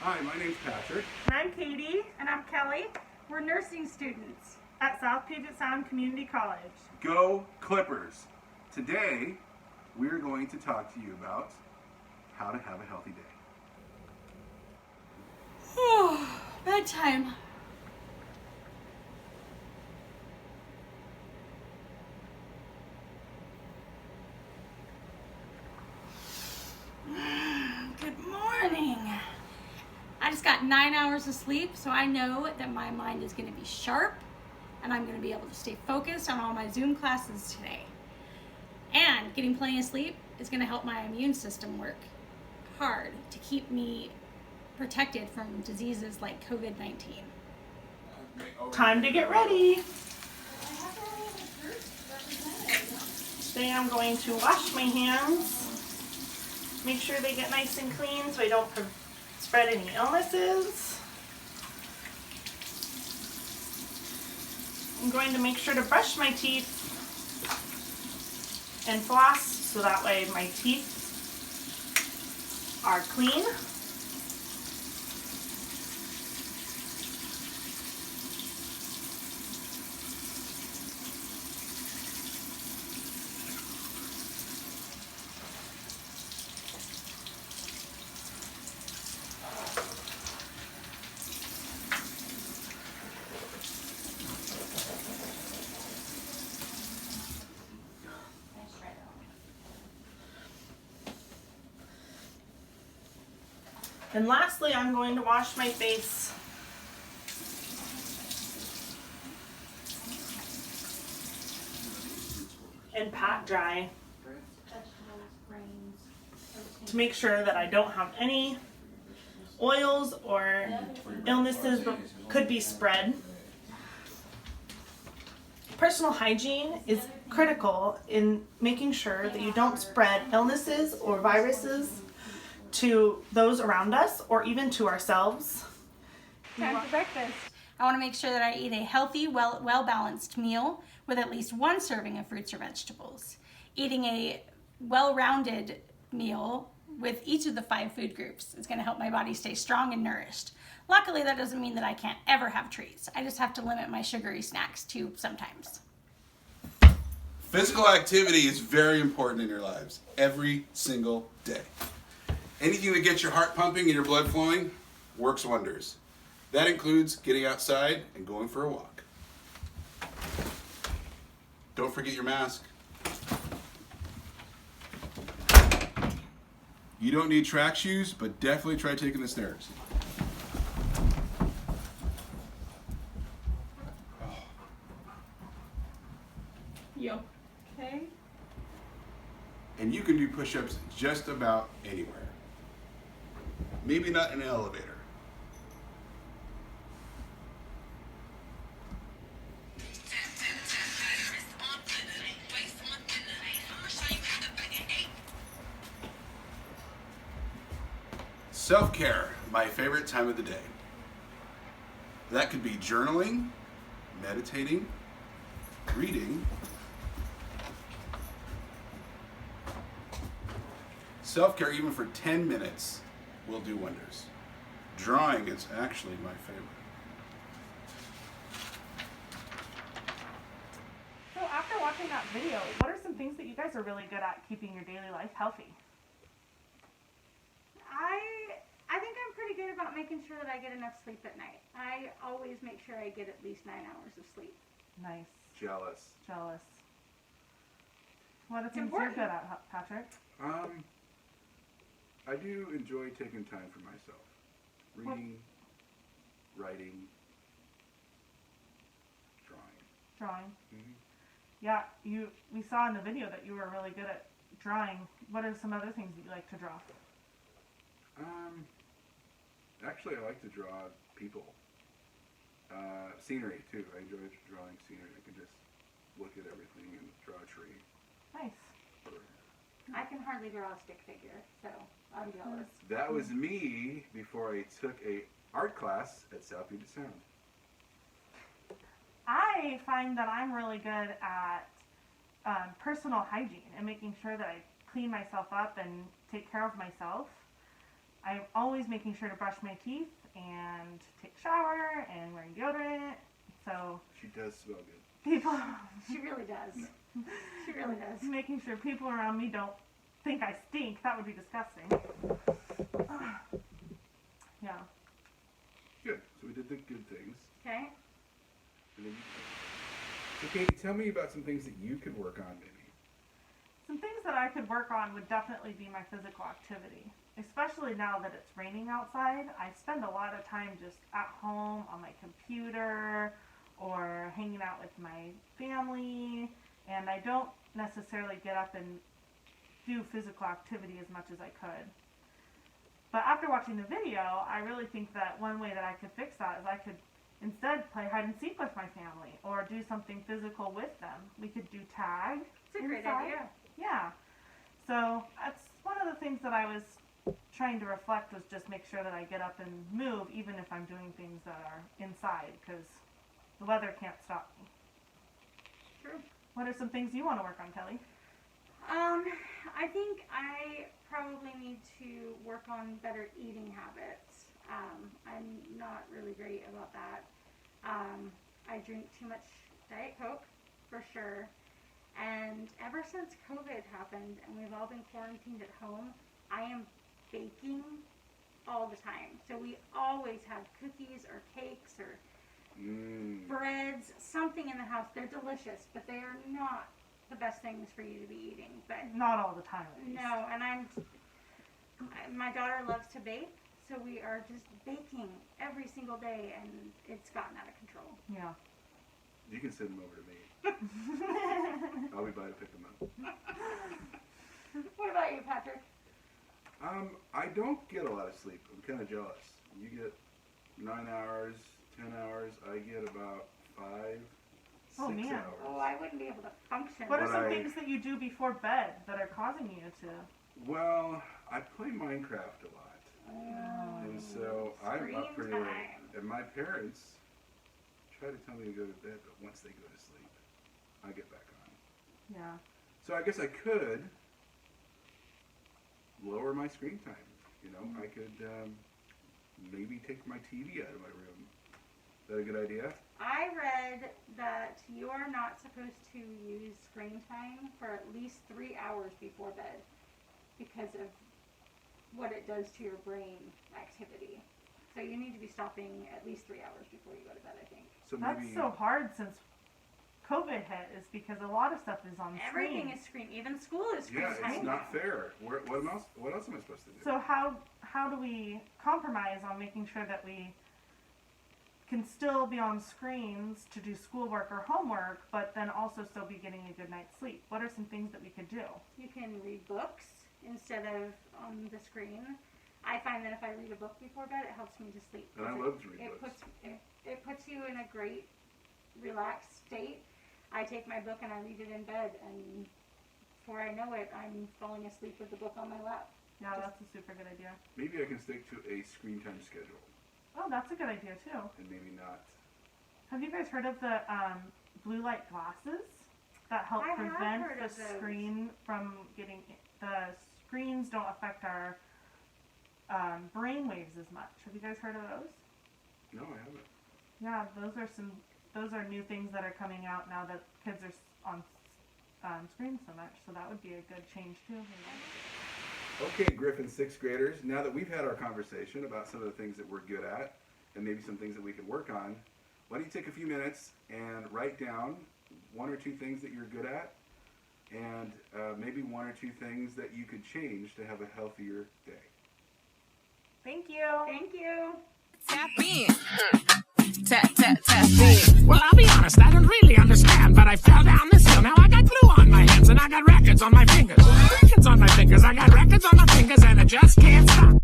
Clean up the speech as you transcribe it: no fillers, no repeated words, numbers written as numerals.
Hi, my name's Patrick. And I'm Katie. And I'm Kelly. We're nursing students at South Puget Sound Community College. Go Clippers! Today, we're going to talk to you about how to have a healthy day. Oh, bedtime. Good morning. I just got 9 hours of sleep, so I know that my mind is going to be sharp and I'm going to be able to stay focused on all my Zoom classes today. And getting plenty of sleep is going to help my immune system work hard to keep me protected from diseases like COVID-19. Time to get ready. Today I'm going to wash my hands. Make sure they get nice and clean so I don't spread any illnesses. I'm going to make sure to brush my teeth and floss so that way my teeth are clean. And lastly, I'm going to wash my face and pat dry to make sure that I don't have any oils or illnesses that could be spread. Personal hygiene is critical in making sure that you don't spread illnesses or viruses to those around us or even to ourselves. Time for breakfast. I want to make sure that I eat a healthy, well-balanced meal with at least one serving of fruits or vegetables. Eating a well-rounded meal with each of the 5 food groups is going to help my body stay strong and nourished. Luckily, that doesn't mean that I can't ever have treats. I just have to limit my sugary snacks too sometimes. Physical activity is very important in your lives, every single day. Anything that gets your heart pumping and your blood flowing works wonders. That includes getting outside and going for a walk. Don't forget your mask. You don't need track shoes, but definitely try taking the stairs. You okay? And you can do push-ups just about anywhere. Maybe not in an elevator. Self-care, my favorite time of the day. That could be journaling, meditating, reading. Self-care, even for 10 minutes, will do wonders. Drawing is actually my favorite. So after watching that video, what are some things that you guys are really good at keeping your daily life healthy? I think I'm pretty good about making sure that I get enough sleep at night. I always make sure I get at least 9 hours of sleep. Nice. Jealous. What are things you're good at, Patrick? I do enjoy taking time for myself. Reading, writing, drawing. Mm-hmm. Yeah, we saw in the video that you were really good at drawing. What are some other things that you like to draw? Actually, I like to draw people. Scenery, too. I enjoy drawing scenery. I can just look at everything and draw a tree. Nice. I can hardly draw a stick figure, so I'm jealous. That was me before I took a art class at South Puget Sound. I find that I'm really good at personal hygiene and making sure that I clean myself up and take care of myself. I'm always making sure to brush my teeth and take a shower and wearing deodorant. So She does smell good. people, She really does. She really does. making sure people around me don't think I stink. That would be disgusting. Yeah. Good. So we did the good things. Okay. And then so Katie, tell me about some things that you could work on maybe. Some things that I could work on would definitely be my physical activity. Especially now that it's raining outside, I spend a lot of time just at home on my computer or hanging out with my family, and I don't necessarily get up and do physical activity as much as I could. But after watching the video, I really think that one way that I could fix that is I could instead play hide and seek with my family or do something physical with them. We could do tag. It's a great inside. idea. Yeah. So that's one of the things that I was trying to reflect, was just make sure that I get up and move even if I'm doing things that are inside, because the weather can't stop me. True. What are some things you want to work on, Kelly? I think I probably need to work on better eating habits. I'm not really great about that. I drink too much Diet Coke, for sure. And ever since COVID happened and we've all been quarantined at home, I am baking all the time. So we always have cookies or cakes or breads, something in the house. They're delicious, but they are not the best things for you to be eating. But Not all the time, at least. no, and my daughter loves to bake, so we are just baking every single day, and it's gotten out of control. Yeah. You can send them over to me. I'll be by to pick them up. What about you, Patrick? I don't get a lot of sleep. I'm kind of jealous. You get 9 hours, 10 hours. I get about 5, 6 Oh, man. hours. Oh, I wouldn't be able to function. What are But some I- things that you do before bed that are causing you to? Well, I play Minecraft a lot. And so I'm up Screen pretty time. late. And my parents try to tell me to go to bed, but once they go to sleep, I get back on. Yeah. So I guess I could lower my screen time. You know, I could maybe take my TV out of my room. Is that a good idea? I read that you are not supposed to use screen time for at least 3 hours before bed because of what it does to your brain activity. So you need to be stopping at least 3 hours before you go to bed, I think. So That's maybe so hard since COVID hit, is because a lot of stuff is on Everything screen. is screen. Even school is screen yeah, time. it's not fair. What else am I supposed to do? So how do we compromise on making sure that we can still be on screens to do schoolwork or homework, but then also still be getting a good night's sleep? What are some things that we could do? You can read books instead of on the screen. I find that if I read a book before bed, it helps me to sleep. And I love to read books. It puts you in a great, relaxed state. I take my book and I read it in bed, and before I know it, I'm falling asleep with the book on my lap. Yeah, that's a super good idea. Maybe I can stick to a screen time schedule Oh, that's a good idea too. and maybe not. Have you guys heard of the blue light glasses that help I have prevent heard the of those. screen from getting, the screens don't affect our brain waves as much. Have you guys heard of those? No, I haven't. Yeah, those are new things that are coming out now that kids are on screens so much. So that would be a good change too. Okay, Griffin 6th graders, now that we've had our conversation about some of the things that we're good at and maybe some things that we could work on, why don't you take a few minutes and write down 1 or 2 things that you're good at and maybe 1 or 2 things that you could change to have a healthier day. Thank you. Thank you. Tap in. Tap, tap, tap in. Well, I'll be honest, I don't really understand, but I fell down this hill. Now I got glue on my hands and I got records on my fingers. Records on my fingers, I got records on my fingers and I just can't stop.